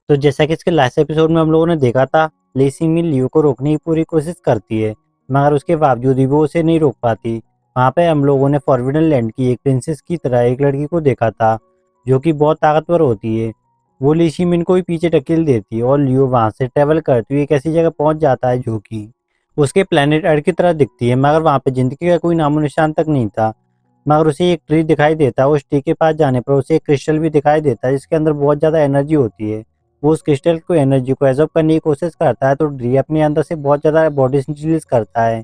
तो जैसा कि इसके लास्ट एपिसोड में हम लोगों ने देखा था, ली सिंगमिन लियो को रोकने की पूरी कोशिश करती है, मगर उसके बावजूद भी वो उसे नहीं रोक पाती। वहाँ पे हम लोगों ने फॉरबिडन लैंड की एक प्रिंसेस की तरह एक लड़की को देखा था, जो कि बहुत ताकतवर होती है। वो ली सिंगमिन को भी पीछे ढकेल देती है और लियो वहाँ से ट्रेवल करते हुए एक ऐसी जगह पहुँच जाता है जो कि उसके प्लेनेट अर्थ की तरह दिखती है, मगर वहाँ पे जिंदगी का कोई नामो निशान तक नहीं था। मगर उसे एक ट्री दिखाई देता है। उस ट्री के पास जाने पर उसे एक क्रिस्टल भी दिखाई देता है, जिसके अंदर बहुत ज़्यादा एनर्जी होती है। वो उस क्रिस्टल को एनर्जी को एब्जॉर्ब करने की कोशिश करता है, तो ड्री अपने अंदर से बहुत ज़्यादा बॉडी रिलीज करता है,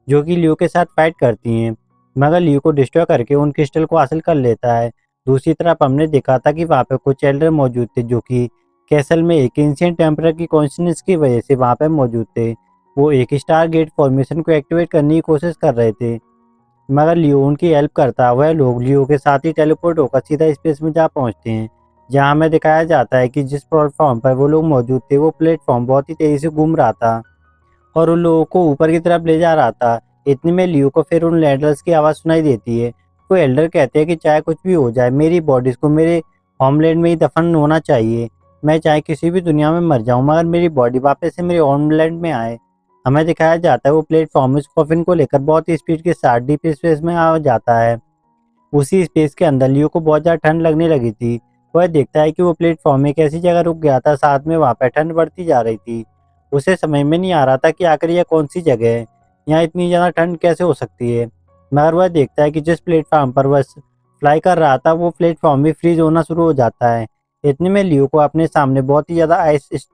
जो कि लियो के साथ फाइट करती हैं, मगर लियो को डिस्ट्रॉय करके उन क्रिस्टल को हासिल कर लेता है। दूसरी तरफ हमने देखा था कि वहाँ पे कुछ एल्डर मौजूद थे, जो कि कैसल में एक एंशिएंट टेम्परर की कॉन्शियसनेस की वजह से वहाँ पे मौजूद थे। वो एक स्टार गेट फॉर्मेशन को एक्टिवेट करने की कोशिश कर रहे थे, मगर लियो उनकी हेल्प करता है। वह लोग लियो के साथ ही टेलीपोर्ट होकर सीधा स्पेस में जा पहुंचते हैं, जहां हमें दिखाया जाता है कि जिस प्लेटफॉर्म पर वो लोग मौजूद थे, वो प्लेटफॉर्म बहुत ही तेजी से घूम रहा था और उन लोगों को ऊपर की तरफ ले जा रहा था। इतने में लियो को फिर उन एल्डर्स की आवाज़ सुनाई देती है। वो एल्डर कहते हैं कि चाहे कुछ भी हो जाए, मेरी बॉडीज को मेरे होमलैंड में ही दफन होना चाहिए। मैं चाहे किसी भी दुनिया में मर जाऊं, मगर मेरी बॉडी वापस से मेरे होमलैंड में आए। हमें दिखाया जाता है वो प्लेटफॉर्म इस कॉफिन को लेकर बहुत ही स्पीड के साथ डीप स्पेस में आ जाता है। उसी स्पेस के अंदर लियो को बहुत ज़्यादा ठंड लगने लगी थी। वह देखता है कि वो प्लेटफॉर्म एक ऐसी जगह रुक गया था, साथ में वहाँ पर ठंड बढ़ती जा रही थी। उसे समझ में नहीं आ रहा था कि आखिर यह कौन सी जगह है, यहाँ इतनी ज़्यादा ठंड कैसे हो सकती है। मगर वह देखता है कि जिस प्लेटफॉर्म पर वह फ्लाई कर रहा था, वो प्लेटफॉर्म भी फ्रीज होना शुरू हो जाता है। इतने में लियो को अपने सामने बहुत ही ज़्यादा आइस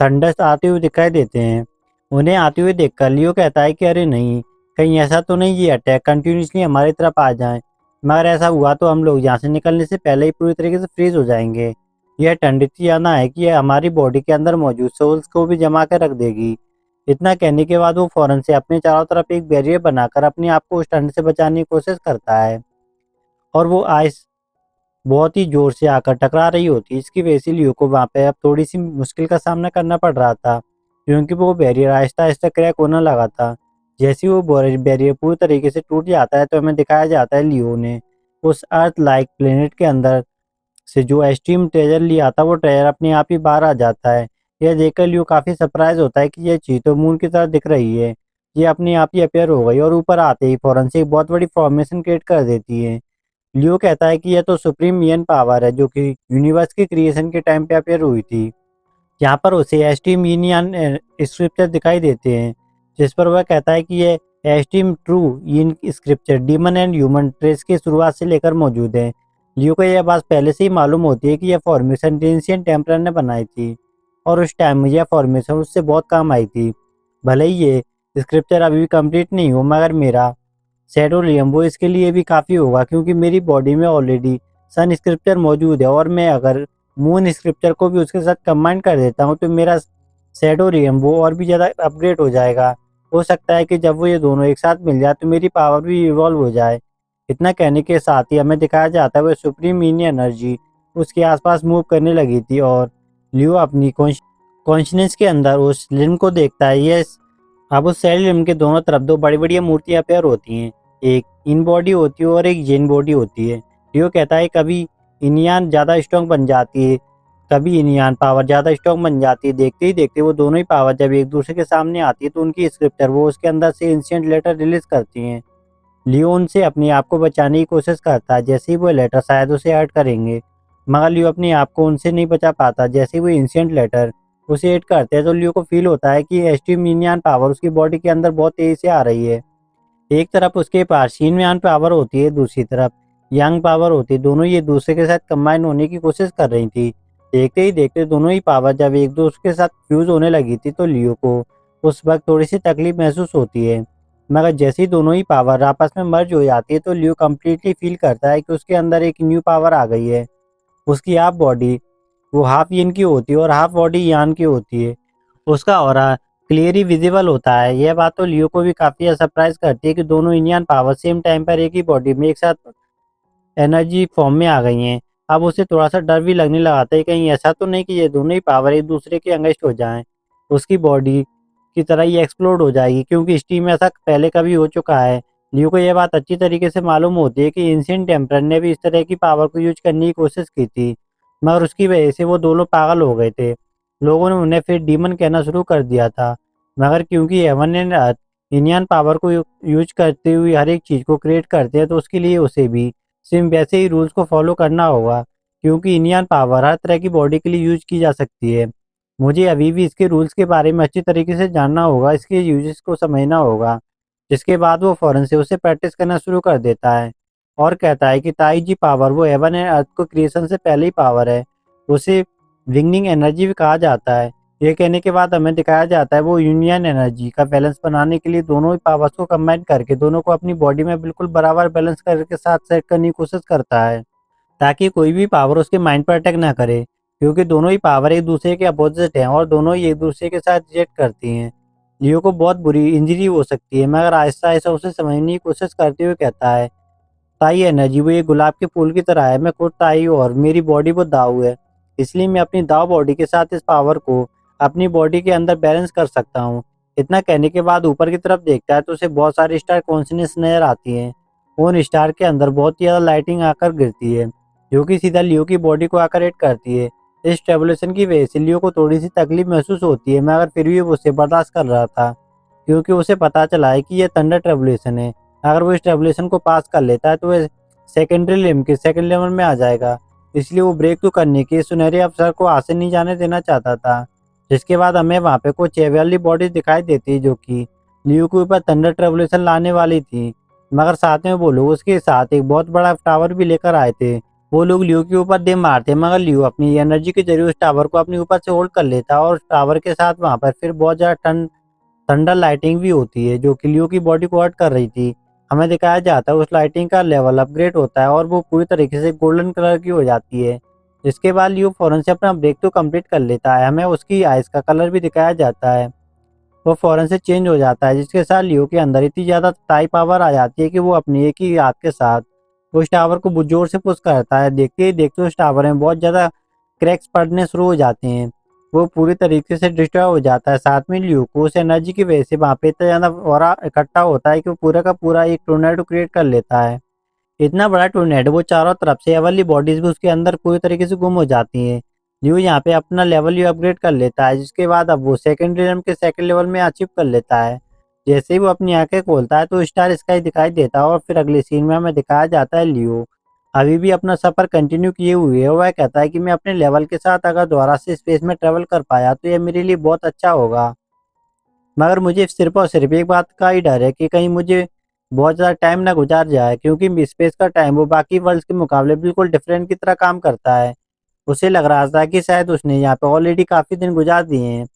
थंडर्स आते हुए दिखाई देते हैं। उन्हें आते हुए देखकर लियो कहता है कि अरे नहीं, कहीं ऐसा तो नहीं ये अटैक कंटिन्यूसली हमारी तरफ आ जाए, मगर ऐसा हुआ तो हम लोग यहाँ से निकलने से पहले ही पूरी तरीके से फ्रीज हो जाएंगे। यह ठंड इतनी ज़्यादा है कि यह हमारी बॉडी के अंदर मौजूद सोल्स को भी जमा कर रख देगी। इतना कहने के बाद वो फौरन से अपने चारों तरफ एक बैरियर बनाकर अपने आप को उस ठंड से बचाने की कोशिश करता है, और वो आइस बहुत ही ज़ोर से आकर टकरा रही होती है। इसकी वजह से लियो को वहाँ पे अब थोड़ी-सी मुश्किल का सामना करना पड़ रहा था, क्योंकि वो बैरियर आहिस्ता-आहिस्ता क्रैक होने लगा था। जैसे ही वो बैरियर पूरी तरीके से टूट जाता है, तो हमें दिखाया जाता है लियो ने उस अर्थ लाइक प्लेनेट के अंदर से जो एक्सट्रीम ट्रेजर लिया था, वो ट्रेजर अपने आप ही बाहर आ जाता है। यह देखकर लियो काफ़ी सरप्राइज़ होता है कि ये चीज़ तो मून की तरह दिख रही है। ये अपने आप ही अपीयर हो गई और ऊपर आते ही फ़ौरन से एक बहुत बड़ी फॉर्मेशन क्रिएट कर देती है। लियो कहता है कि यह तो सुप्रीम इन पावर है, जो कि यूनिवर्स की क्रिएशन के टाइम पे अपेयर हुई थी। यहाँ पर उसे एस्टीम इन स्क्रिप्चर दिखाई देते हैं, जिस पर वह कहता है कि ये esteem true in scripture demon and human trace की शुरुआत से लेकर मौजूद है। लियो को यह बात पहले से ही मालूम होती है कि यह फॉर्मेशन एंशिएंट टेम्परर ने बनाई थी, और उस टाइम में यह फॉर्मेशन उससे बहुत काम आई थी। भले ही ये स्क्रिप्चर अभी भी कंप्लीट नहीं हो, मगर मेरा शैडोलियम वो इसके लिए भी काफ़ी होगा, क्योंकि मेरी बॉडी में ऑलरेडी सन स्क्रिप्चर मौजूद है, और मैं अगर मून स्क्रिप्चर को भी उसके साथ कंबाइन कर देता हूँ, तो मेरा शैडोलियम वो और भी ज़्यादा अपग्रेड हो जाएगा। हो सकता है कि जब वो ये दोनों एक साथ मिल जाए तो मेरी पावर भी इवॉल्व हो जाए। इतना कहने के साथ ही हमें दिखाया जाता है वो सुप्रीम मीनी एनर्जी उसके आसपास मूव करने लगी थी, और लियो अपनी कॉन्शियस के अंदर उस लिम्ब को देखता है। ये अब उस सेल लिम्ब के दोनों तरफ दो बड़ी बड़ी मूर्तियां पेयर होती हैं, एक इन बॉडी होती है और एक जेन बॉडी होती है। लियो कहता है कभी इनियान ज़्यादा स्ट्रॉन्ग बन जाती है, कभी इनियान पावर ज़्यादा स्ट्रॉन्ग बन जाती है। देखते ही देखते वो दोनों ही पावर जब एक दूसरे के सामने आती है, तो उनकी स्क्रिप्टर वो उसके अंदर से इंसिडेंट लेटर रिलीज करती हैं। लियो उनसे अपने आप को बचाने की कोशिश करता है, जैसे ही वो लेटर शायद उसे हर्ट करेंगे, मगर लियो अपने आप को उनसे नहीं बचा पाता। जैसे ही वो इंसिडेंट लेटर उसे हिट करते हैं, तो लियो को फील होता है कि एस्ट्रीमिनियन पावर उसकी बॉडी के अंदर बहुत तेजी से आ रही है। एक तरफ उसके पास शीनमियान पावर होती है, दूसरी तरफ यांग पावर होती है। दोनों ये दूसरे के साथ कंबाइन होने की कोशिश कर रही थी। देखते ही देखते दोनों ही पावर जब एक दूसरे के साथ फ्यूज होने लगी थी, तो लियो को उस वक्त थोड़ी सी तकलीफ महसूस होती है। मगर जैसे ही दोनों ही पावर आपस में मर्ज हो जाती है, तो लियो कम्प्लीटली फील करता है कि उसके अंदर एक न्यू पावर आ गई है। उसकी हाफ बॉडी वो हाफ यिन की होती है और हाफ बॉडी यान की होती है। उसका ऑरा क्लियरली विजिबल होता है। यह बात तो लियो को भी काफ़ी सरप्राइज करती है कि दोनों इंडियन पावर सेम टाइम पर एक ही बॉडी में एक साथ एनर्जी फॉर्म में आ गई हैं। अब उसे थोड़ा-सा डर भी लगने लगा था, कहीं ऐसा तो नहीं कि ये दोनों ही पावर एक दूसरे के अगेंस्ट हो जाएँ। उसकी बॉडी की तरह ही एक्सप्लोड हो जाएगी, क्योंकि इस टीम में ऐसा पहले कभी हो चुका है। लियो को यह बात अच्छी तरीके से मालूम होती है कि एंशिएंट टेम्परर ने भी इस तरह की पावर को यूज़ करने की कोशिश की थी। मगर उसकी वजह से वो दोनों पागल हो गए थे। लोगों ने उन्हें फिर डीमन कहना शुरू कर दिया था। मगर क्योंकि heaven and earth inion power को यूज करते हुए हर एक चीज़ को क्रिएट करते हैं, तो उसके लिए उसे भी सेम वैसे ही रूल्स को फॉलो करना होगा, क्योंकि इनियन पावर हर तरह की बॉडी के लिए यूज की जा सकती है। मुझे अभी भी इसके रूल्स के बारे में अच्छी तरीके से जानना होगा, इसके यूजेस को समझना होगा। जिसके बाद वो फ़ौरन से उसे प्रैक्टिस करना शुरू कर देता है और कहता है कि ताई जी पावर वो हेवन एंड अर्थ को क्रिएशन से पहले ही पावर है। उसे ब्रिंगिंग एनर्जी भी कहा जाता है। ये कहने के बाद हमें दिखाया जाता है वो यूनियन एनर्जी का बैलेंस बनाने के लिए दोनों ही पावर्स को कंबाइन करके दोनों को अपनी बॉडी में बिल्कुल बराबर बैलेंस करके साथ सेट करने की कोशिश करता है, ताकि कोई भी पावर उसके माइंड पर अटैक ना करे, क्योंकि दोनों ही पावर एक दूसरे के अपोजिट हैं और दोनों ही एक दूसरे के साथ रिएक्ट करती हैं। लियो को बहुत बुरी इंजरी हो सकती है, मगर आहिस्ता आहिस्ता उसे समझने की कोशिश करते हुए कहता है, ताई एनर्जी वो ये गुलाब के फूल की तरह है। मैं खुद ताई हूँ और मेरी बॉडी वो दाऊ है, इसलिए मैं अपनी दाऊ बॉडी के साथ इस पावर को अपनी बॉडी के अंदर बैलेंस कर सकता हूँ। इतना कहने के बाद ऊपर की तरफ देखता है तो उसे बहुत सारे स्टार कॉन्शनेस नजर आती हैं। उन स्टार के अंदर बहुत ही ज़्यादा लाइटिंग आकर गिरती है, जो कि सीधा लियो की बॉडी को आकर हिट करती है। इस ट्रेबुलेशन की वजह से लियो को थोड़ी सी तकलीफ महसूस होती है, मगर फिर भी वो उसे बर्दाश्त कर रहा था, क्योंकि उसे पता चला है कि ये थंडर ट्रेबुलेशन है। अगर वो इस ट्रेबुलेशन को पास कर लेता है तो वह सेकेंडरी लिम्ब के सेकंड लेवल में आ जाएगा। इसलिए वो ब्रेक थ्रू करने के सुनहरे अवसर को हाथ से नहीं जाने देना चाहता था। जिसके बाद हमें वहाँ पे कुछ वाली बॉडीज दिखाई देती है, जो कि लियो के ऊपर थंडर ट्रेबुलेशन लाने वाली थी। मगर साथ में वो लोग उसके साथ एक बहुत बड़ा टावर भी लेकर आए थे। वो लोग लियो के ऊपर दे मारते, मगर लियो अपनी एनर्जी के जरिए उस टावर को अपने ऊपर से होल्ड कर लेता और उस टावर के साथ वहाँ पर फिर बहुत ज़्यादा थंडर लाइटिंग भी होती है, जो कि लियो की बॉडी को हर्ट कर रही थी। हमें दिखाया जाता है उस लाइटिंग का लेवल अपग्रेड होता है और वो पूरी तरीके से गोल्डन कलर की हो जाती है। जिसके बाद लियो फौरन से अपना ब्रेक तो कंप्लीट कर लेता है। हमें उसकी आइस का कलर भी दिखाया जाता है, वो फौरन से चेंज हो जाता है, जिसके साथ लियो के अंदर इतनी ज़्यादा टाई पावर आ जाती है कि वो अपनी एक ही हाथ के साथ उस टावर को बहुत जोर से पुश करता है। देखते ही देखते उस टावर में बहुत ज़्यादा क्रैक्स पड़ने शुरू हो जाते हैं। वो पूरी तरीके से डिस्ट्रॉय हो जाता है। साथ में लियो को उस एनर्जी की वजह से वहाँ पे इतना ज़्यादा ऑरा इकट्ठा होता है कि वो पूरा का पूरा एक टोर्नेडो क्रिएट कर लेता है। इतना बड़ा टोर्नेडो वो चारों तरफ से एवरली बॉडीज भी उसके अंदर पूरी तरीके से गुम हो जाती हैं। न्यू यहाँ पे अपना लेवल ही अपग्रेड कर लेता है, जिसके बाद अब वो सेकंड रिजन के सेकंड लेवल में अचीव कर लेता है। जैसे ही वो अपनी आंखें खोलता है तो स्टार स्काई दिखाई देता है और फिर अगले सीन में हमें दिखाया जाता है लियो अभी भी अपना सफर कंटिन्यू किए हुए है। वह कहता है कि मैं अपने लेवल के साथ अगर दोबारा से स्पेस में ट्रेवल कर पाया तो यह मेरे लिए बहुत अच्छा होगा, मगर मुझे सिर्फ और सिर्फ एक बात का ही डर है कि कहीं मुझे बहुत ज़्यादा टाइम ना गुजार जाए, क्योंकि स्पेस का टाइम वो बाकी वर्ल्ड्स के मुकाबले बिल्कुल डिफरेंट की तरह काम करता है। उसे लग रहा था कि शायद उसने यहाँ पे ऑलरेडी काफ़ी दिन गुजार दिए हैं,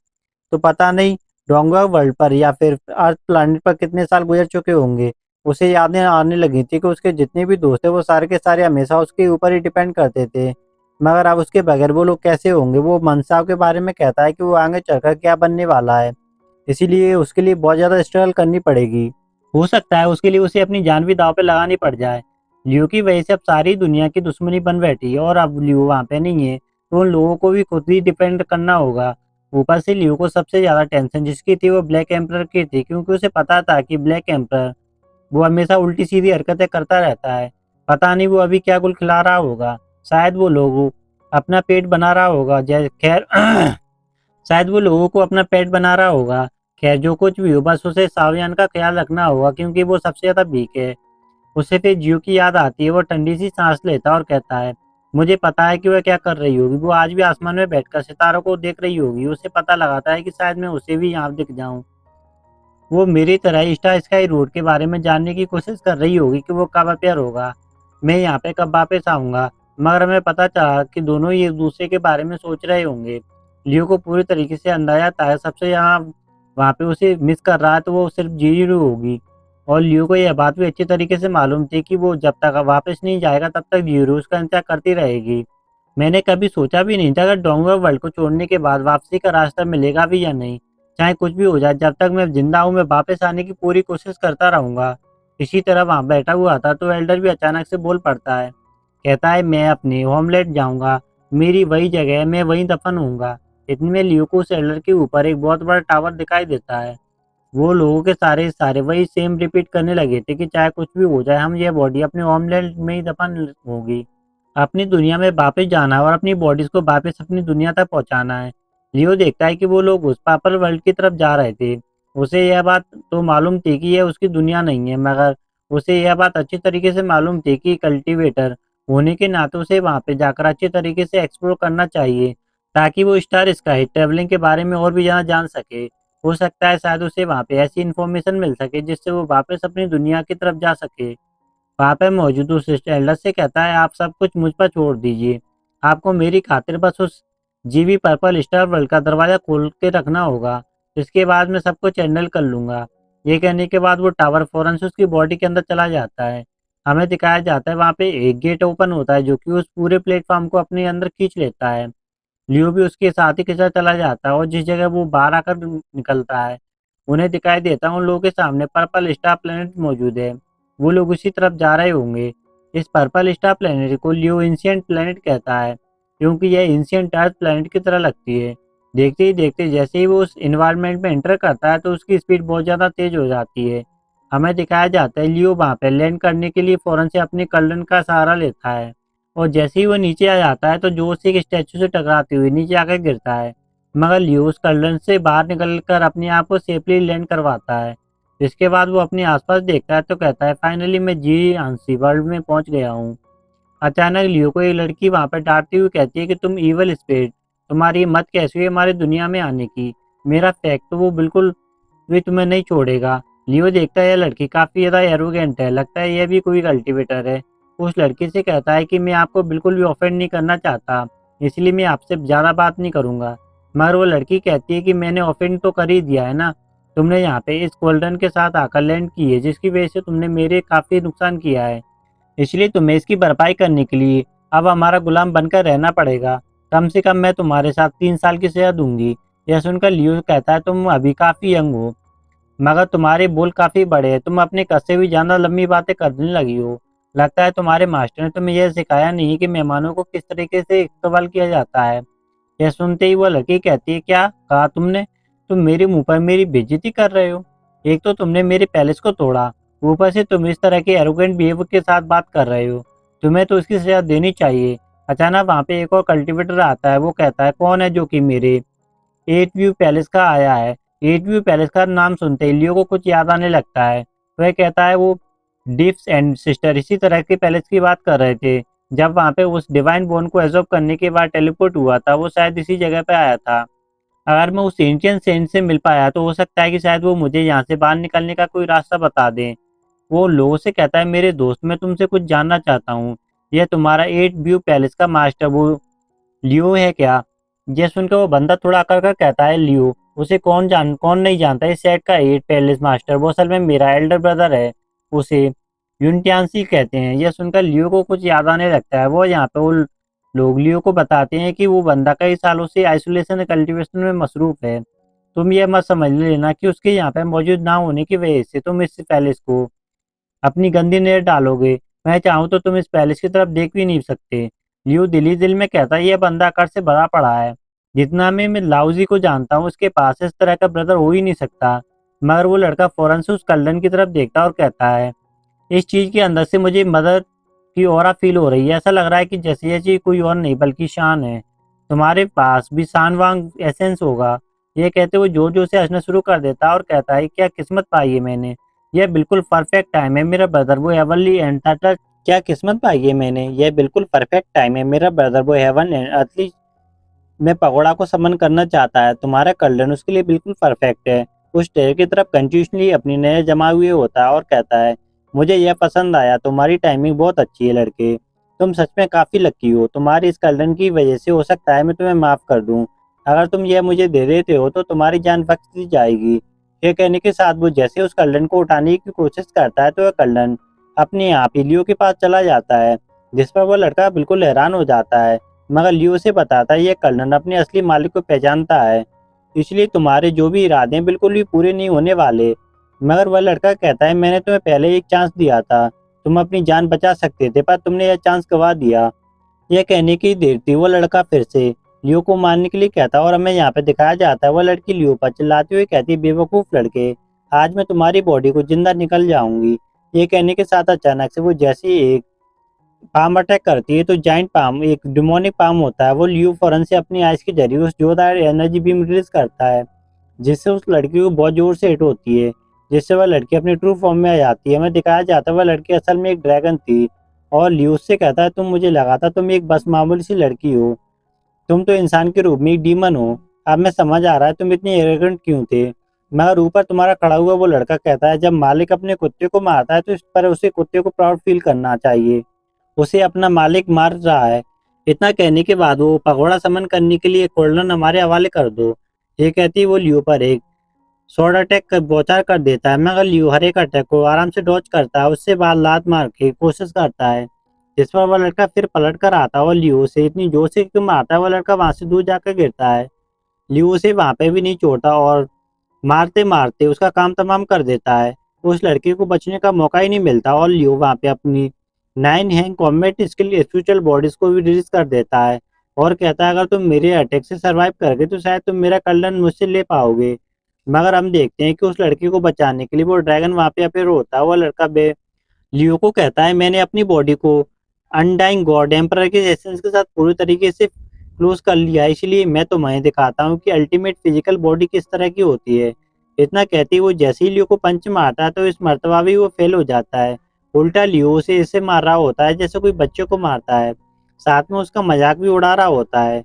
तो पता नहीं डोंगा वर्ल्ड पर या फिर अर्थ प्लैनेट पर कितने साल गुजर चुके होंगे। उसे यादें आने लगी थी कि उसके जितने भी दोस्त थे वो सारे के सारे हमेशा उसके ऊपर ही डिपेंड करते थे, मगर अब उसके बगैर वो लोग कैसे होंगे। वो मनसाव के बारे में कहता है कि वो आगे चलकर क्या बनने वाला है, इसीलिए उसके लिए बहुत ज़्यादा स्ट्रगल करनी पड़ेगी। हो सकता है उसके लिए उसे अपनी जान भी दांव पे लगानी पड़ जाए। लियो की वजह से अब सारी दुनिया की दुश्मनी बन बैठी है और अब लियो वहाँ पे नहीं है, तो उन लोगों को भी खुद ही डिपेंड करना होगा। ऊपर से लियो को सबसे ज़्यादा टेंशन जिसकी थी वो ब्लैक एम्परर की थी, क्योंकि उसे पता था कि ब्लैक एम्परर वो हमेशा उल्टी सीधी हरकतें करता रहता है। पता नहीं वो अभी क्या गुल खिला रहा होगा। शायद वो लोग अपना पेट बना रहा होगा, जैसे खैर शायद वो लोगों को अपना पेट बना रहा होगा। खैर जो कुछ भी हो, बस उसे सावियान का ख्याल रखना होगा, क्योंकि वो सबसे ज्यादा वीक है। उसे फिर जियो की याद आती है। वो ठंडी सी सांस लेता है और कहता है, मुझे पता है कि वह क्या कर रही होगी। वो आज भी आसमान में बैठकर सितारों को देख रही होगी। उसे पता लगाता है कि शायद मैं उसे भी यहाँ दिख जाऊं। वो मेरी तरह स्टार स्काई रोड के बारे में जानने की कोशिश कर रही होगी कि वो कब अपेयर होगा, मैं यहाँ पे कब वापस आऊंगा। मगर हमें पता चला कि दोनों ही एक दूसरे के बारे में सोच रहे होंगे। लियो को पूरी तरीके से अंदाजा था सबसे यहाँ वहाँ पे उसे मिस कर रहा है तो वो सिर्फ जीरो होगी। और लियो को यह बात भी अच्छी तरीके से मालूम थी कि वो जब तक वापस नहीं जाएगा तब तक जीरो उसका इंतजार करती रहेगी। मैंने कभी सोचा भी नहीं था अगर डोंगर वर्ल्ड को छोड़ने के बाद वापसी का रास्ता मिलेगा भी या नहीं। चाहे कुछ भी हो जाए, जब तक मैं जिंदा हूँ मैं वापस आने की पूरी कोशिश करता रहूंगा। इसी तरह वहां बैठा हुआ था तो एल्डर भी अचानक से बोल पड़ता है। कहता है, मैं अपने होमलैंड जाऊंगा, मेरी वही जगह है, मैं वहीं दफन होऊंगा। इतने में लियो को उस एल्डर के ऊपर एक बहुत बड़ा टावर दिखाई देता है। वो लोगों के सारे सारे वही सेम रिपीट करने लगे थे कि चाहे कुछ भी हो जाए हम ये बॉडी अपने होमलैंड में ही दफन होगी। अपनी दुनिया में वापस जाना है और अपनी बॉडीज को वापस अपनी दुनिया तक पहुंचाना है। लियो देखता है कि वो लोग उस पापल वर्ल्ड की तरफ जा रहे थे। उसे यह बात तो मालूम थी कि यह उसकी दुनिया नहीं है, मगर उसे यह बात अच्छी तरीके से मालूम थी कि कल्टीवेटर होने के नाते उसे वहां पे जाकर अच्छी तरीके से एक्सप्लोर करना चाहिए, ताकि वो स्टार स्काई ट्रेवलिंग के बारे में और भी ज़्यादा जान सके। हो सकता है शायद उसे वहां पे ऐसी इन्फॉर्मेशन मिल सके जिससे वो वापस अपनी दुनिया की तरफ जा सके। वहाँ पे मौजूद उस एल्डर से कहता है, आप सब कुछ मुझ पर छोड़ दीजिए। आपको मेरी खातिर बस उस जीवी पर्पल स्टार वर्ल्ड का दरवाजा खोल के रखना होगा। इसके बाद मैं सब कुछ हैंडल कर लूंगा। ये कहने के बाद वो टावर फौरन से उसकी बॉडी के अंदर चला जाता है। हमें दिखाया जाता है वहाँ पे एक गेट ओपन होता है जो कि उस पूरे प्लेटफॉर्म को अपने अंदर खींच लेता है। लियो भी उसके साथ ही के साथ चला जाता है और जिस जगह वो बाहर आकर निकलता है, उन्हें दिखाई देता है उन लोगों के सामने पर्पल स्टार प्लेनेट मौजूद है। वो लोग उसी तरफ जा रहे होंगे। इस पर्पल स्टार प्लेनेट को लियो एंशिएंट प्लेनेट कहता है, क्योंकि यह एंशिएंट अर्थ प्लेनेट की तरह लगती है। देखते ही देखते जैसे ही वो उस इन्वायरमेंट में एंटर करता है तो उसकी स्पीड बहुत ज़्यादा तेज हो जाती है। हमें दिखाया जाता है लियो वहाँ पे लैंड करने के लिए फौरन से अपने कल्लन का सहारा लेता है, और जैसे ही वो नीचे आ जाता है तो जोर से एक स्टैचू से टकराते हुए नीचे आकर गिरता है। मगर लियो उस कर्लन से बाहर निकलकर अपने आप को सेफली लैंड करवाता है। जिसके बाद वो अपने आसपास देखता है तो कहता है, फाइनली मैं जी आंसी वर्ल्ड में पहुंच गया हूँ। अचानक लियो को एक लड़की वहां पर डांटती हुई कहती है कि तुम इवल स्पिरिट, तुम्हारी हिम्मत कैसी हुई हमारी दुनिया में आने की। मेरा फैक्ट तो वो बिल्कुल भी तुम्हें नहीं छोड़ेगा। लियो देखता है यह लड़की काफी ज्यादा एरोगेंट है, लगता है यह भी कोई कल्टीवेटर है। उस लड़की से कहता है कि मैं आपको बिल्कुल भी ऑफेंड नहीं करना चाहता, इसलिए मैं आपसे ज्यादा बात नहीं करूंगा। मगर वो लड़की कहती है कि मैंने ऑफेंड तो कर ही दिया है ना। तुमने यहाँ पे इस गोल्डन के साथ आकर लैंड की है, जिसकी वजह से तुमने मेरे काफी नुकसान किया है, इसलिए तुम्हें इसकी भरपाई करने के लिए अब हमारा गुलाम बनकर रहना पड़ेगा। कम से कम मैं तुम्हारे साथ 3 साल की सजा दूंगी। यह सुनकर लियो कहता है, तुम अभी काफी यंग हो, मगर तुम्हारे बोल काफी बड़े हैं। तुम अपने कद से भी ज्यादा लंबी बातें करने लगी हो। लगता है तुम्हारे मास्टर ने तुम्हें यह सिखाया नहीं कि मेहमानों को किस तरीके से इस्तेमाल किया जाता है। यह सुनते ही वह लड़की कहती है, क्या कहा तुमने? तुम मेरे मुंह पर मेरी बेइज्जती कर रहे हो। एक तो तुमने मेरे पैलेस को तोड़ा, ऊपर से तुम इस तरह के एरोगेंट बिहेवियर के साथ बात कर रहे हो। तुम्हें तो इसकी सजा देनी चाहिए। अचानक वहां पे एक और कल्टीवेटर आता है। वो कहता है, कौन है जो कि मेरे एट व्यू पैलेस का आया है? एट व्यू पैलेस का नाम सुनते ही लियो को कुछ याद आने लगता है। वह कहता है, वो डिप्स एंड सिस्टर इसी तरह के पैलेस की बात कर रहे थे। जब वहां पे उस डिवाइन बोन को एब्जॉर्ब करने के बाद टेलीपोर्ट हुआ था, वो शायद इसी जगह पे आया था। अगर मैं उस एंशिएंट सेंट से मिल पाया तो हो सकता है कि शायद वो मुझे यहाँ से बाहर निकलने का कोई रास्ता बता दें। वो लोगों से कहता है, मेरे दोस्त मैं तुमसे कुछ जानना चाहता हूँ। यह तुम्हारा एट व्यू पैलेस का मास्टर वो लियो है क्या? ये सुनकर वो बंदा थोड़ा अकड़ कर कहता है, लियो? उसे कौन नहीं जानता। इस सेट का एट पैलेस मास्टर वो असल में मेरा एल्डर ब्रदर है। उसे यूनटियांसी कहते हैं। यह सुनकर लियो को कुछ याद आने लगता है। वो यहाँ पे वो लोग लियो को बताते हैं कि वो बंदा कई सालों से आइसोलेशन कल्टीवेशन में मसरूफ है। तुम ये मत समझ लेना कि उसके यहाँ पे मौजूद ना होने की वजह से तुम इस पैलेस को अपनी गंदी नजर डालोगे। मैं चाहूँ तो तुम इस पैलेस की तरफ देख भी नहीं सकते। लियो दिल ही दिल में कहता है, यह बंदा अकड़ से भरा पड़ा है। जितना मैं लाउजी को जानता हूँ, उसके पास इस तरह का ब्रदर हो ही नहीं सकता। मगर वो लड़का फौरन से उस कल्लन की तरफ देखता है और कहता है, इस चीज के अंदर से मुझे मदर की ऑरा फील हो रही है। ऐसा लग रहा है कि जैसे ये चीज कोई और नहीं बल्कि शान है। तुम्हारे पास भी शान वांग एसेंस होगा। ये कहते हुए जोर जोर से हंसना शुरू कर देता है और कहता है, क्या किस्मत पाई है मैंने। यह बिल्कुल परफेक्ट टाइम है मेरा ब्रदर वो हेवनली एंड था। क्या किस्मत पाई है मैंने। यह बिल्कुल परफेक्ट टाइम है मेरा ब्रदर वो हेवन एंड अर्थली में पगोड़ा को समन करना चाहता है। तुम्हारा कल्लन उसके लिए बिल्कुल परफेक्ट है। उस टेर की तरफ कंटिन्यूसली अपनी नजर जमा हुए होता है और कहता है, मुझे यह पसंद आया। तुम्हारी टाइमिंग बहुत अच्छी है लड़के। तुम सच में काफी लकी हो। तुम्हारी इस कल्लन की वजह से हो सकता है मैं तुम्हें माफ कर दूं। अगर तुम यह मुझे दे देते हो तो तुम्हारी जान बख्श दी जाएगी। ये कहने के साथ वो जैसे उस कल्लन को उठाने की कोशिश करता है तो वह कल्लन अपने आप ही लियो के पास चला जाता है, जिस पर वो लड़का बिल्कुल हैरान हो जाता है। मगर लियो से बताता है, ये कल्लन अपने असली मालिक को पहचानता है, इसलिए तुम्हारे जो भी इरादे हैं बिल्कुल भी पूरे नहीं होने वाले। मगर वह लड़का कहता है, मैंने तुम्हें पहले एक चांस दिया था। तुम अपनी जान बचा सकते थे पर तुमने यह चांस गवा दिया। यह कहने की देर थी वो लड़का फिर से लियो को मारने के लिए कहता है और हमें यहाँ पे दिखाया जाता है वह लड़की लियो पर चिल्लाते हुए कहती, बेवकूफ लड़के, आज मैं तुम्हारी बॉडी को जिंदा निकल जाऊंगी। ये कहने के साथ अचानक से वो जैसे एक पाम अटैक करती है तो जाइंट पाम एक डिमोनिक पाम होता है, वो लियो फौरन से अपनी आइस के जरिए उस जोरदार एनर्जी बीम रिलीज करता है, जिससे उस लड़की को बहुत जोर से हिट होती है, जिससे वह लड़की अपनी ट्रू फॉर्म में आ जाती है। हमें दिखाया जाता है वह लड़की असल में एक ड्रैगन थी, और लियो उससे कहता है तुम मुझे लगा था तुम एक बस मामूली सी लड़की हो, तुम तो इंसान के रूप में एक डीमन हो। अब मैं समझ आ रहा है तुम इतने एरोगेंट क्यों थे। मगर ऊपर तुम्हारा खड़ा हुआ वो लड़का कहता है जब मालिक अपने कुत्ते को मारता है तो इस पर उसे कुत्ते को प्राउड फील करना चाहिए, उसे अपना मालिक मार रहा है। इतना कहने के बाद वो पगोड़ा समन करने के लिए कोल्डन हमारे हवाले कर दो। ये कहती वो लियो पर एक शॉर्ट अटैक कर बौछार कर देता है, मगर लियो हर एक अटैक को आराम से डॉज करता है, उससे बाद लात मार के कोशिश करता है, जिस पर वह लड़का फिर पलट कर आता है और लियो उसे इतनी जोर से क्यों मारता है वह लड़का वहां से दूर जाकर गिरता है। लियो उसे वहां पे भी नहीं छोड़ता और मारते मारते उसका काम तमाम कर देता है। उस लड़के को बचने का मौका ही नहीं मिलता और लियो वहां पे अपनी 9 hang combat skill spiritual bodies को भी रिलीज कर देता है, और कहता है अगर तुम मेरे अटैक से सरवाइव कर गए तो शायद तुम मेरा कल्याण मुझसे ले पाओगे। मगर हम देखते हैं कि उस लड़की को बचाने के लिए वो ड्रैगन वहां पे अपेयर होता है। वो लड़का बे लियो को कहता है मैंने अपनी बॉडी को अनडाइंग गॉड एम्परर के एसेंस के साथ पूरी तरीके से क्लोज कर लिया है, इसलिए मैं तुम्हें दिखाता हूँ कि अल्टीमेट फिजिकल बॉडी किस तरह की होती है। इतना कहती वो जैसे ही लियो को पंच मारता है तो इस मर्तबा भी वो फेल हो जाता है। उल्टा लियो उसे ऐसे मार रहा होता है जैसे कोई बच्चे को मारता है, साथ में उसका मजाक भी उड़ा रहा होता है,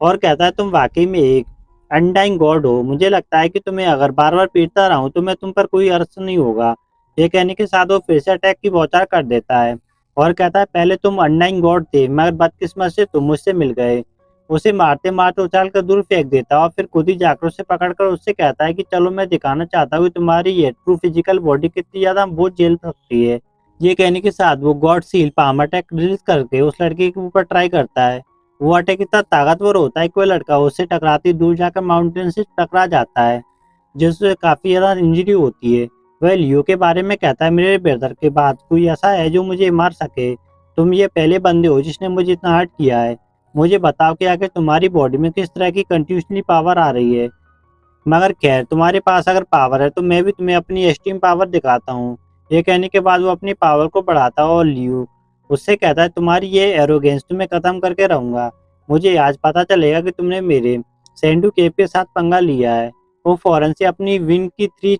और कहता है तुम वाकई में एक अनडाइंग गॉड हो, मुझे लगता है कि तुम्हें अगर बार बार पीटता रहूं तो मैं तुम पर कोई अर्थ नहीं होगा। ये कहने के साथ वो फिर से अटैक की बौछार कर देता है और कहता है पहले तुम अनडाइंग गॉड थे मगर बदकिस्मत से तुम मुझसे मिल गए। उसे मारते मारते उछाल कर दूर फेंक देता है और फिर खुद ही जाकर उसे पकड़कर उससे कहता है कि चलो मैं दिखाना चाहता हूँ कि तुम्हारी ये ट्रू फिजिकल बॉडी कितनी ज्यादा बोझ झेल सकती है। ये कहने के साथ वो God seal palm attack release करके उस लड़के के ऊपर ट्राई करता है। वो अटैक इतना ताकतवर होता है कि वह लड़का उससे टकराती दूर जाकर माउंटेन से टकरा जाता है, जिससे काफी ज्यादा इंजरी होती है। वह लियो के बारे में कहता है मेरे ब्रदर के बाद कोई ऐसा है जो मुझे मार सके, तुम ये पहले बंदे हो जिसने मुझे इतना हर्ट किया है। मुझे बताओ कि आखिर तुम्हारी बॉडी में किस तरह की कंटिन्यूसली पावर आ रही है। मगर खैर तुम्हारे पास अगर पावर है तो मैं भी तुम्हें अपनी एक्सट्रीम पावर दिखाता हूँ। ये कहने के बाद वो अपनी पावर को बढ़ाता है और लियो उससे कहता है तुम्हारी ये एरोगेंस तुम्हें खत्म करके रहूंगा। मुझे आज पता चलेगा कि तुमने मेरे सेंडू केप के साथ पंगा लिया है। वो फौरन से अपनी विंग की 3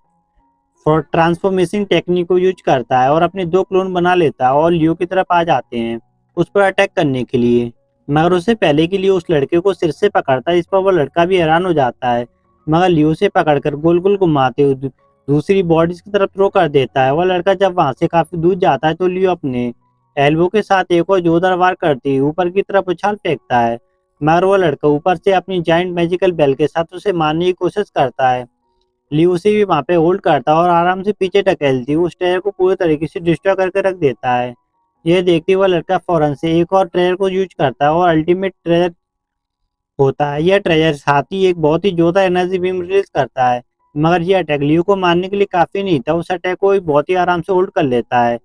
फॉर ट्रांसफॉर्मेशन टेक्निक को यूज करता है और अपने 2 क्लोन बना लेता है और लियो की तरफ आ जाते हैं उस पर अटैक करने के लिए। मगर उससे पहले के लिए उस लड़के को सिर से पकड़ता है, इस पर वो लड़का भी हैरान हो जाता है, मगर लियो से पकड़कर गोल गोल घुमाते हुए दूसरी बॉडीज की तरफ थ्रो कर देता है। वह लड़का जब वहां से काफी दूर जाता है तो लियो अपने एल्बो के साथ एक और जोरदार वार करते हुए ऊपर की तरफ उछाल फेंकता है, मगर वह लड़का ऊपर से अपनी जाइंट मैजिकल बेल के साथ उसे मारने की कोशिश करता है। ली उसे भी वहां पे होल्ड करता है और आराम से पीछे ढकेलती हुई उस ट्रेजर को पूरे तरीके से डिस्ट्रॉय करके रख देता है। यह देखते हुए लड़का फौरन से एक और ट्रेजर को यूज करता है और अल्टीमेट ट्रेजर होता है। यह ट्रेजर साथ ही एक बहुत ही जोरदार एनर्जी बीम रिलीज करता है, मगर यह अटैक लियो को मारने के लिए काफी नहीं था। उस अटैक को भी बहुत ही आराम से होल्ड कर लेता है,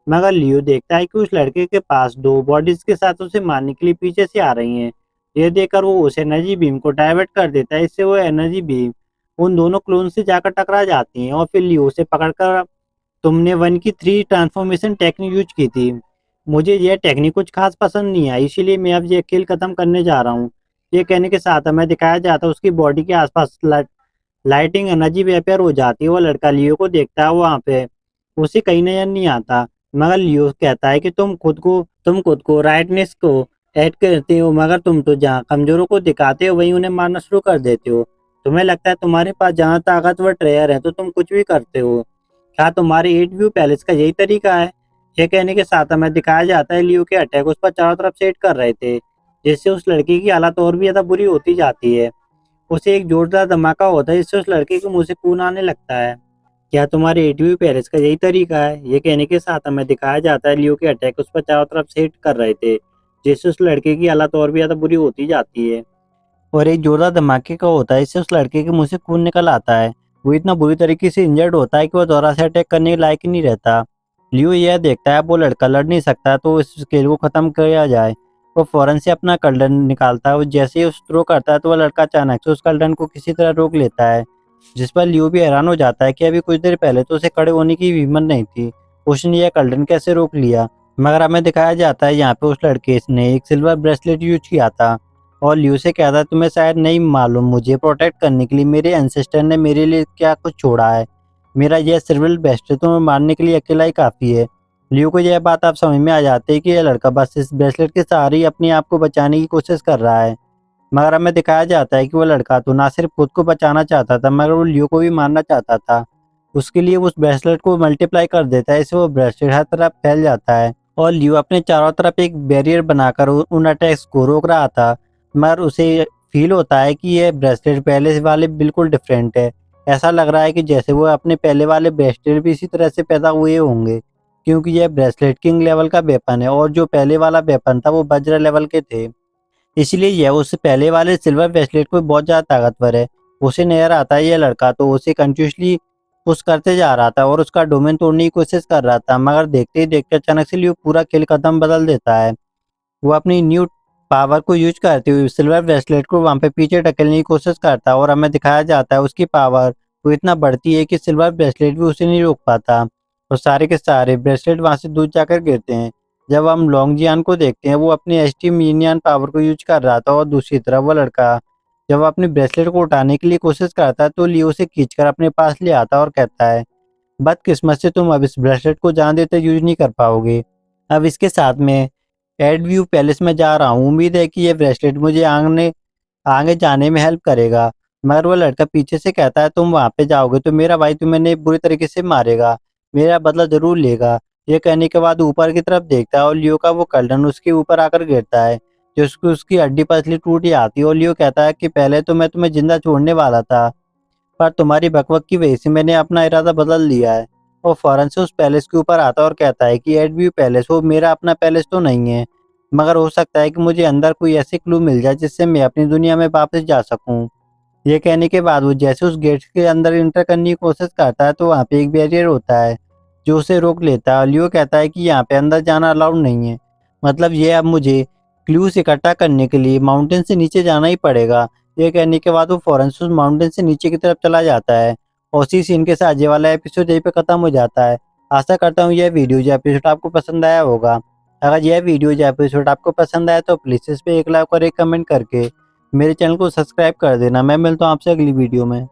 मगर लियो देखता है कि उस लड़के के पास 2 बॉडीज के साथ उसे मारने के लिए पीछे से आ रही हैं। यह देखकर वो उस एनर्जी बीम को डाइवर्ट कर देता है, इससे वो एनर्जी बीम उन दोनों क्लोन से जाकर टकरा जाती हैं और फिर लियो उसे पकड़कर तुमने 1 की 3 ट्रांसफॉर्मेशन टेक्निक यूज की थी, मुझे यह टेक्निक कुछ खास पसंद नहीं आई, इसीलिए मैं अब ये खेल खत्म करने जा रहा हूँ। ये कहने के साथ हमें दिखाया जाता है उसकी बॉडी के आसपास लाइटिंग एनर्जी वेपर हो जाती है। वो लड़का लियो को देखता है वहां पे उसे कहीं नजर नहीं आता, मगर लियो कहता है कि तुम खुद को राइटनेस को ऐड करते हो, मगर तुम तो जहाँ कमजोरों को दिखाते हो वहीं उन्हें मारना शुरू कर देते हो। तुम्हें लगता है तुम्हारे पास जहाँ ताकतवर ट्रेयर है तो तुम कुछ भी करते हो, क्या तुम्हारे 8 व्यू पैलेस का यही तरीका है। ये कहने के साथ हमें दिखाया जाता है लियो के अटैक उस पर चारों तरफ से हिट कर रहे थे, जिससे उस लड़की की हालत और भी ज्यादा बुरी होती जाती है। उसे एक जोरदार धमाका होता है जिससे उस लड़के के मुंह से खून आने लगता है। क्या तुम्हारे 8वीं पेरिस का यही तरीका है। ये कहने के साथ हमें दिखाया जाता है लियो के अटैक उस पर चारों तरफ से हिट कर रहे थे, जिससे उस लड़के की हालत और भी ज्यादा बुरी होती जाती है और एक जोरदार धमाके का होता है, इससे उस लड़के के मुंह से खून निकल आता है। वो इतना बुरी तरीके से इंजर्ड होता है कि वो दोबारा से अटैक करने के लायक ही नहीं रहता। लियो यह देखता है वो लड़का लड़ नहीं सकता तो इस खेल को खत्म किया जाए। वो फौरन से अपना कल्डन निकालता है और जैसे ही उस थ्रो करता है तो वह लड़का अचानक से उस कल्डन को किसी तरह रोक लेता है, जिस पर लियो भी हैरान हो जाता है कि अभी कुछ देर पहले तो उसे खड़े होने की भी हिम्मत नहीं थी, उसने यह कल्डन कैसे रोक लिया। मगर हमें दिखाया जाता है यहाँ पे उस लड़के ने एक सिल्वर ब्रेसलेट यूज किया था और लियो से कहता है तुम्हें शायद नहीं मालूम मुझे प्रोटेक्ट करने के लिए मेरे एंसेस्टर ने मेरे लिए क्या कुछ छोड़ा है। मेरा यह सिल्वर ब्रेसलेट तुम्हें मारने के लिए अकेला ही काफ़ी है। लियो को यह बात आप समझ में आ जाती है कि यह लड़का बस इस ब्रेसलेट के सहारे ही अपने आप को बचाने की कोशिश कर रहा है। मगर हमें दिखाया जाता है कि वो लड़का तो ना सिर्फ खुद को बचाना चाहता था मगर वो लियो को भी मारना चाहता था। उसके लिए उस ब्रेसलेट को मल्टीप्लाई कर देता है, इससे वो ब्रेसलेट हर तरफ फैल जाता है और लियो अपने चारों तरफ एक बैरियर बनाकर उन अटैक्स को रोक रहा था। मगर उसे फील होता है कि यह ब्रेसलेट पहले से वाले बिल्कुल डिफरेंट है। ऐसा लग रहा है कि जैसे वो अपने पहले वाले ब्रेसलेट भी इसी तरह से पैदा हुए होंगे, क्योंकि यह ब्रेसलेट किंग लेवल का वेपन है और जो पहले वाला वेपन था वो वज्र लेवल के थे। इसलिए यह उससे पहले वाले सिल्वर ब्रेसलेट को बहुत ज़्यादा ताकतवर है। उसे नजर आता है यह लड़का तो उसे कंटिन्यूसली पुश करते जा रहा था और उसका डोमेन तोड़ने की कोशिश कर रहा था, मगर देखते ही देखते अचानक से लियो पूरा खेल कदम बदल देता है। वो अपनी न्यू पावर को यूज करते हुए सिल्वर ब्रेसलेट को वहाँ पे पीछे ढकेलने की कोशिश करता है और हमें दिखाया जाता है उसकी पावर वो इतना बढ़ती है कि सिल्वर ब्रेसलेट भी उसे नहीं रोक पाता और सारे के सारे ब्रेसलेट वहाँ से दूर जाकर गिरते हैं। जब हम लॉन्ग जियान को देखते हैं वो अपनी एस्टीम यूनियन पावर को यूज कर रहा था और दूसरी तरफ वो लड़का जब वो अपने ब्रेसलेट को उठाने के लिए कोशिश करता है तो लियो उसे खींचकर अपने पास ले आता है और कहता है बदकिस्मत से तुम अब इस ब्रेसलेट को जान देते यूज नहीं कर पाओगे। अब इसके साथ में एड व्यू पैलेस में जा रहा हूँ, उम्मीद है कि ये ब्रेसलेट मुझे आगे आगे जाने में हेल्प करेगा। मगर वो लड़का पीछे से कहता है तुम वहाँ पे जाओगे तो मेरा भाई तुम्हें नहीं बुरी तरीके से मारेगा, मेरा बदला जरूर लेगा। ये कहने के बाद ऊपर की तरफ देखता है और लियो का वो कर्टन उसके ऊपर आकर गिरता है जिसको उसकी हड्डी पसली टूट जाती है और लियो कहता है कि पहले तो मैं तुम्हें जिंदा छोड़ने वाला था पर तुम्हारी बकवक की वजह से मैंने अपना इरादा बदल लिया है। वो फौरन से उस पैलेस के ऊपर आता है और कहता है कि एड व्यू पैलेस वो मेरा अपना पैलेस तो नहीं है, मगर हो सकता है कि मुझे अंदर कोई ऐसे क्लू मिल जाए जिससे मैं अपनी दुनिया में वापस जा सकूं। ये कहने के बाद वो जैसे उस गेट के अंदर इंटर करने की कोशिश करता है तो वहाँ पे एक बैरियर होता है जो उसे रोक लेता है और लियो कहता है कि यहाँ पे अंदर जाना अलाउड नहीं है। मतलब ये अब मुझे क्लूज इकट्ठा करने के लिए माउंटेन से नीचे जाना ही पड़ेगा। ये कहने के बाद वो फौरन से उस माउंटेन से नीचे की तरफ चला जाता है और उसी सीन के साथ ये वाला एपिसोड यहीं पे खत्म हो जाता है। आशा करता हूँ यह वीडियो जो एपिसोड आपको पसंद आया होगा। अगर यह वीडियो जो एपिसोड आपको पसंद आया तो प्लीज़ इस पे एक लाइक और एक कमेंट करके मेरे चैनल को सब्सक्राइब कर देना। मैं मिलता हूँ आपसे अगली वीडियो में।